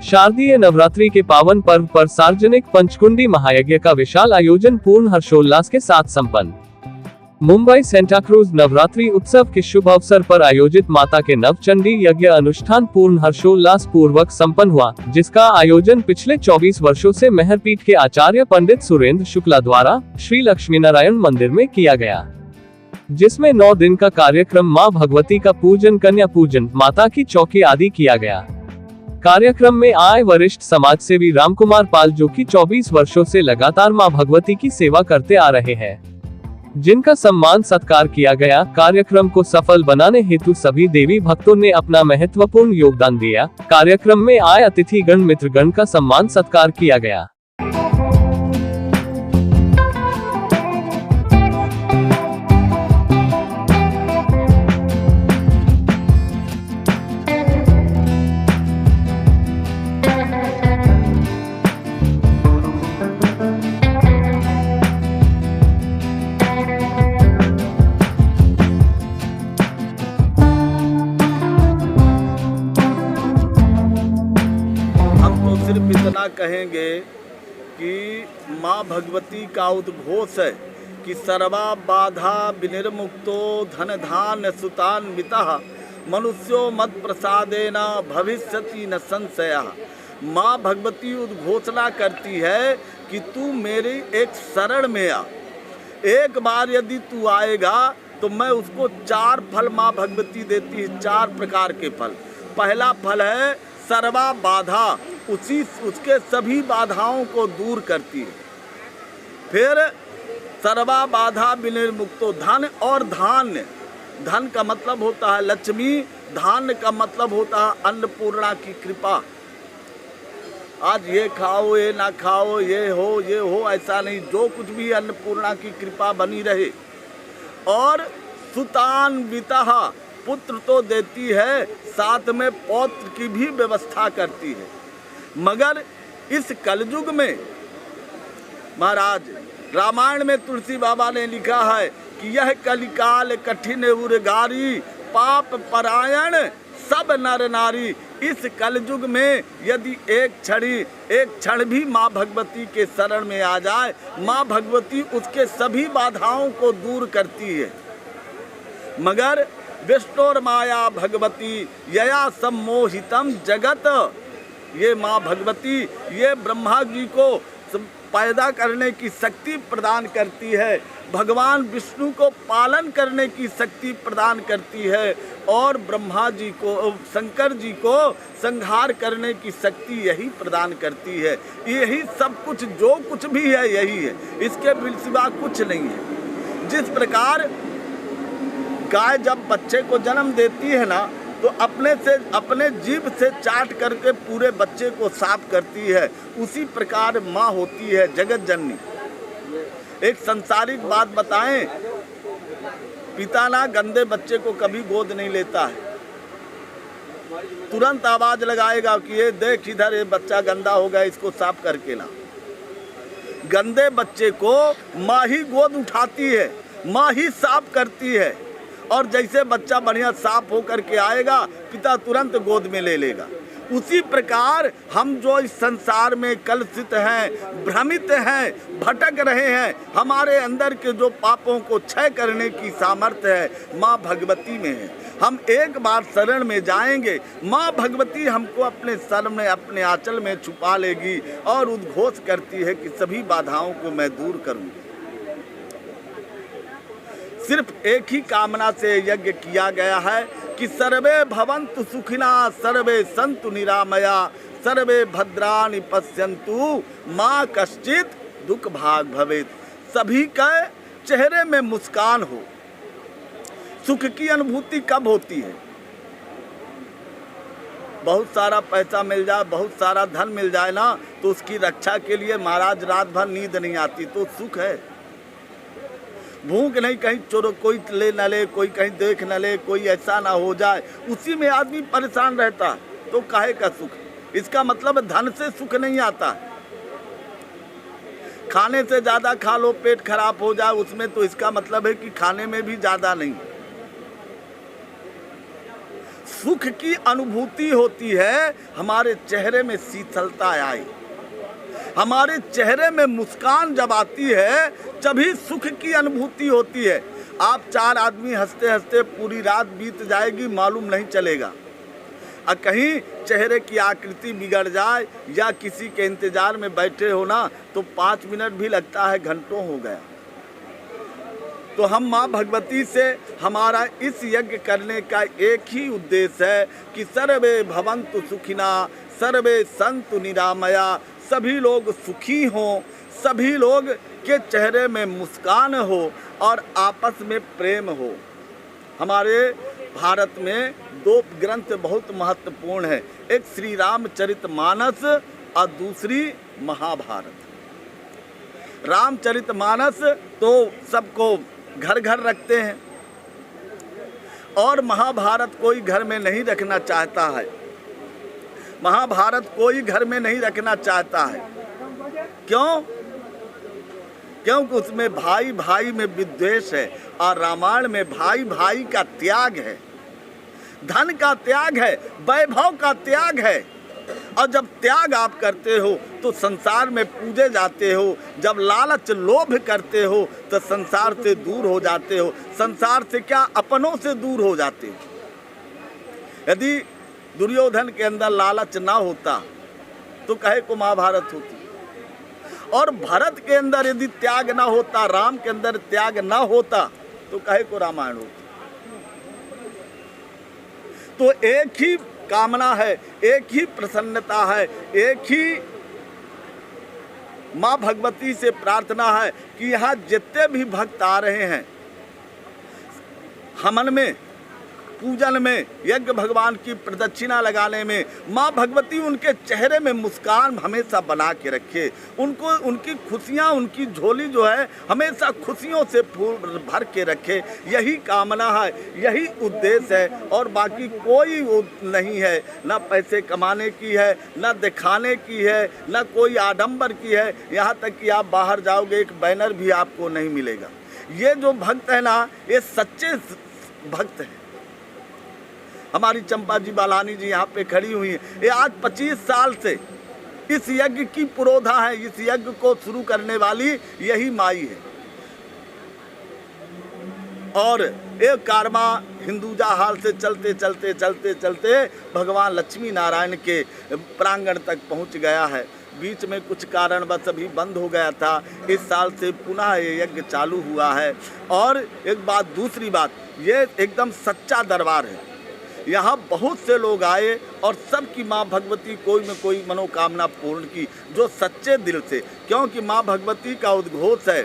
शारदीय नवरात्रि के पावन पर्व पर सार्वजनिक पंचकुंडी महायज्ञ का विशाल आयोजन पूर्ण हर्षोल्लास के साथ संपन्न। मुंबई सेंटा क्रूज नवरात्रि उत्सव के शुभ अवसर पर आयोजित माता के नवचंडी यज्ञ अनुष्ठान पूर्ण हर्षोल्लास पूर्वक संपन्न हुआ, जिसका आयोजन पिछले 24 वर्षों से मेहरपीठ के आचार्य पंडित सुरेंद्र शुक्ला द्वारा श्री लक्ष्मी नारायण मंदिर में किया गया, जिसमें 9 दिन का कार्यक्रम मां भगवती का पूजन, कन्या पूजन, माता की चौकी आदि किया गया। कार्यक्रम में आए वरिष्ठ समाज सेवी रामकुमार पाल, जो कि 24 वर्षों से लगातार मां भगवती की सेवा करते आ रहे हैं, जिनका सम्मान सत्कार किया गया। कार्यक्रम को सफल बनाने हेतु सभी देवी भक्तों ने अपना महत्वपूर्ण योगदान दिया। कार्यक्रम में आए अतिथिगण, मित्रगण का सम्मान सत्कार किया गया। सिर्फ इतना कहेंगे कि माँ भगवती का उद्घोष है कि सर्वा बाधा विनिर्मुक्तो धन धान्य सुतान्वितः मनुष्यो मत प्रसादेन भविष्यति न संशयः। माँ भगवती उद्घोषणा करती है कि तू मेरी एक शरण में आ, एक बार यदि तू आएगा तो मैं उसको 4 फल माँ भगवती देती है, 4 प्रकार के फल। पहला फल है सर्वा बाधा, उसके सभी बाधाओं को दूर करती है। फिर सर्वा बाधा विनिर्मुक्तो धन और धान्य, धन का मतलब होता है लक्ष्मी, धान्य का मतलब होता है अन्नपूर्णा की कृपा। आज ये खाओ ये ना खाओ, ये हो ऐसा नहीं, जो कुछ भी अन्नपूर्णा की कृपा बनी रहे। और सुतान्वितः, पुत्र तो देती है, साथ में पौत्र की भी व्यवस्था करती है। मगर इस कलयुग में महाराज रामायण में तुलसी बाबा ने लिखा है कि यह कलिकाल कठिन उर्गारी, पाप परायण सब नर नारी। इस कलयुग में यदि एक क्षण भी माँ भगवती के शरण में आ जाए, माँ भगवती उसके सभी बाधाओं को दूर करती है। मगर विष्णुर माया भगवती यया सम्मोहितम जगत, ये माँ भगवती ये ब्रह्मा जी को पैदा करने की शक्ति प्रदान करती है, भगवान विष्णु को पालन करने की शक्ति प्रदान करती है, और ब्रह्मा जी को, शंकर जी को संहार करने की शक्ति यही प्रदान करती है। यही सब कुछ, जो कुछ भी है यही है, इसके सिवा कुछ नहीं है। जिस प्रकार गाय जब बच्चे को जन्म देती है ना, तो अपने जीभ से चाट करके पूरे बच्चे को साफ करती है, उसी प्रकार माँ होती है जगत जननी। एक संसारिक बात बताएं, पिता ना गंदे बच्चे को कभी गोद नहीं लेता है, तुरंत आवाज लगाएगा कि ये देख इधर ये बच्चा गंदा हो गया, इसको साफ करके ला। गंदे बच्चे को माँ ही गोद उठाती है, माँ ही साफ करती है, और जैसे बच्चा बढ़िया साफ होकर के आएगा, पिता तुरंत गोद में ले लेगा। उसी प्रकार हम जो इस संसार में कलुषित हैं, भ्रमित हैं, भटक रहे हैं, हमारे अंदर के जो पापों को क्षय करने की सामर्थ्य है माँ भगवती में है। हम एक बार शरण में जाएंगे, माँ भगवती हमको अपने सर में, अपने आंचल में छुपा लेगी और उद्घोष करती है कि सभी बाधाओं को मैं दूर करूँगी। सिर्फ एक ही कामना से यज्ञ किया गया है कि सर्वे भवन्तु सुखिना, सर्वे सन्तु निरामया, सर्वे भद्राणि पश्यन्तु माँ कश्चित दुख भाग भवेत्। सभी के चेहरे में मुस्कान हो। सुख की अनुभूति कब होती है? बहुत सारा पैसा मिल जाए, बहुत सारा धन मिल जाए ना, तो उसकी रक्षा के लिए महाराज रात भर नींद नहीं आती, तो सुख है। भूख नहीं, कहीं चोर कोई ले न ले, कोई कहीं देख न ले, कोई ऐसा ना हो जाए, उसी में आदमी परेशान रहता है, तो काहे का सुख? इसका मतलब धन से सुख नहीं आता। खाने से ज़्यादा खा लो, पेट खराब हो जाए उसमें, तो इसका मतलब है कि खाने में भी ज़्यादा नहीं। सुख की अनुभूति होती है, हमारे चेहरे में शीतलता आए, हमारे चेहरे में मुस्कान जब आती है तभी सुख की अनुभूति होती है। आप 4 आदमी हंसते हंसते पूरी रात बीत जाएगी, मालूम नहीं चलेगा। और कहीं चेहरे की आकृति बिगड़ जाए या किसी के इंतजार में बैठे हो ना, तो 5 मिनट भी लगता है घंटों हो गया। तो हम माँ भगवती से हमारा इस यज्ञ करने का एक ही उद्देश्य है कि सर्वे भवन्तु सुखिना, सर्वे सन्तु निरामया, सभी लोग सुखी हों, सभी लोग के चेहरे में मुस्कान हो और आपस में प्रेम हो। हमारे भारत में 2 ग्रंथ बहुत महत्वपूर्ण है, एक श्री रामचरितमानस और दूसरी महाभारत। रामचरितमानस तो सबको घर घर रखते हैं और महाभारत कोई घर में नहीं रखना चाहता है। महाभारत कोई घर में नहीं रखना चाहता है। क्यों? क्योंकि उसमें भाई भाई में विद्वेष है और रामायण में भाई भाई का त्याग है, धन का त्याग है, वैभव का त्याग है। और जब त्याग आप करते हो तो संसार में पूजे जाते हो, जब लालच लोभ करते हो तो संसार से दूर हो जाते हो, संसार से क्या अपनों से दूर हो जाते हो। यदि दुर्योधन के अंदर लालच ना होता तो कहे को महाभारत होती, और भरत के अंदर यदि त्याग ना होता, राम के अंदर त्याग ना होता तो कहे को रामायण होती। तो एक ही कामना है, एक ही प्रसन्नता है, एक ही माँ भगवती से प्रार्थना है कि यहाँ जितने भी भक्त आ रहे हैं, हवन में, पूजन में, यज्ञ भगवान की प्रदक्षिणा लगाने में, माँ भगवती उनके चेहरे में मुस्कान हमेशा बना के रखे, उनको उनकी खुशियाँ, उनकी झोली जो है हमेशा खुशियों से भर के रखे। यही कामना है, यही उद्देश्य है, और बाकी कोई नहीं है। ना पैसे कमाने की है, ना दिखाने की है, ना कोई आडंबर की है। यहाँ तक कि आप बाहर जाओगे एक बैनर भी आपको नहीं मिलेगा। ये जो भक्त है ना, ये सच्चे भक्त हैं। हमारी चंपा जी बालानी जी यहाँ पे खड़ी हुई हैं, ये आज 25 साल से इस यज्ञ की पुरोधा है, इस यज्ञ को शुरू करने वाली यही माई है। और एक कारवा हिंदुजा हाल से चलते चलते चलते चलते भगवान लक्ष्मी नारायण के प्रांगण तक पहुँच गया है। बीच में कुछ कारणवश अभी बंद हो गया था, इस साल से पुनः ये यज्ञ चालू हुआ है। और एक बात, दूसरी बात, ये एकदम सच्चा दरबार है। यहाँ बहुत से लोग आए और सबकी माँ भगवती कोई न कोई मनोकामना पूर्ण की, जो सच्चे दिल से। क्योंकि माँ भगवती का उद्घोष है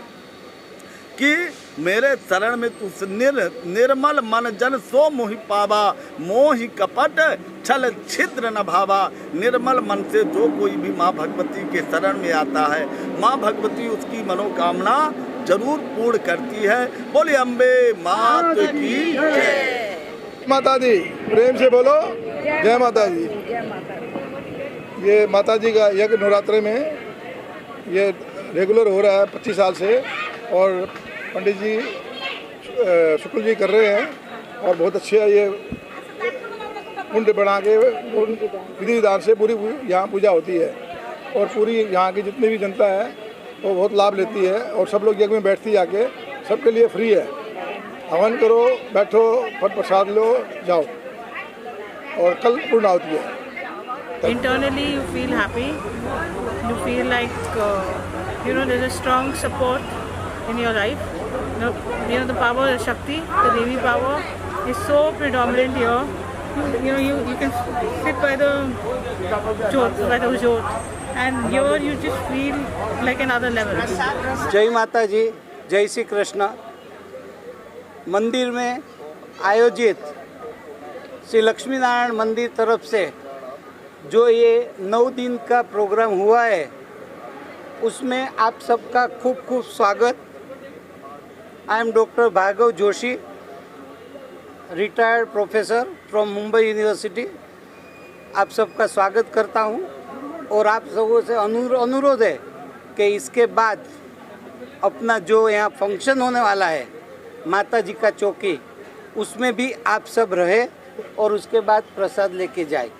कि मेरे शरण में तू निर्मल मन जन सो मोहि पावा, मोहि कपट छल छिद्र न भावा। निर्मल मन से जो कोई भी माँ भगवती के शरण में आता है, माँ भगवती उसकी मनोकामना जरूर पूर्ण करती है। बोले अम्बे मात की जय। माता दी, प्रेम से बोलो जय माता दी। ये माता जी का यज्ञ नवरात्रि में ये रेगुलर हो रहा है 25 साल से, और पंडित जी शुक्ल जी कर रहे हैं, और बहुत अच्छे ये कुंड बना के विधि विधान से पूरी यहाँ पूजा होती है, और पूरी यहाँ की जितनी भी जनता है वो बहुत लाभ लेती है। और सब लोग यज्ञ में बैठती है, आके सबके लिए फ्री है। हवन करो, बैठो, फल प्रसाद लो, जाओ, और कल पूर्ण होती है। Internally you feel happy, you feel like there's a strong support in your life. The power of Shakti, the Devi power is so predominant here. You can sit by the jot, and here you just feel like another level. जय माता जी, जय श्री कृष्ण। मंदिर में आयोजित श्री लक्ष्मी नारायण मंदिर तरफ से जो ये 9 दिन का प्रोग्राम हुआ है, उसमें आप सबका खूब खूब स्वागत। I am doctor Bhargav Joshi, retired professor from Mumbai university. आप सबका स्वागत करता हूँ, और आप सबों से अनुरोध है कि इसके बाद अपना जो यहाँ फंक्शन होने वाला है माता जी का चौकी, उसमें भी आप सब रहे और उसके बाद प्रसाद लेके जाए।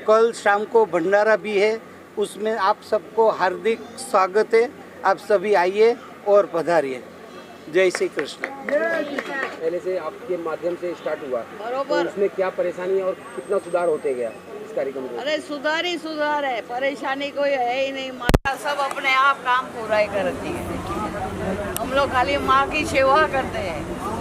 कल शाम को भंडारा भी है, उसमें आप सबको हार्दिक स्वागत है। आप सभी आइए और पधारिए। जय श्री कृष्ण। पहले से आपके माध्यम से स्टार्ट हुआ, बरोबर। तो उसमें क्या परेशानी और कितना सुधार होते गया इस कार्यक्रम में? अरे सुधार ही सुधार है, परेशानी कोई है ही नहीं। माता सब अपने आप काम पूरा ही करती है। हम लोग खाली माँ की सेवा करते हैं।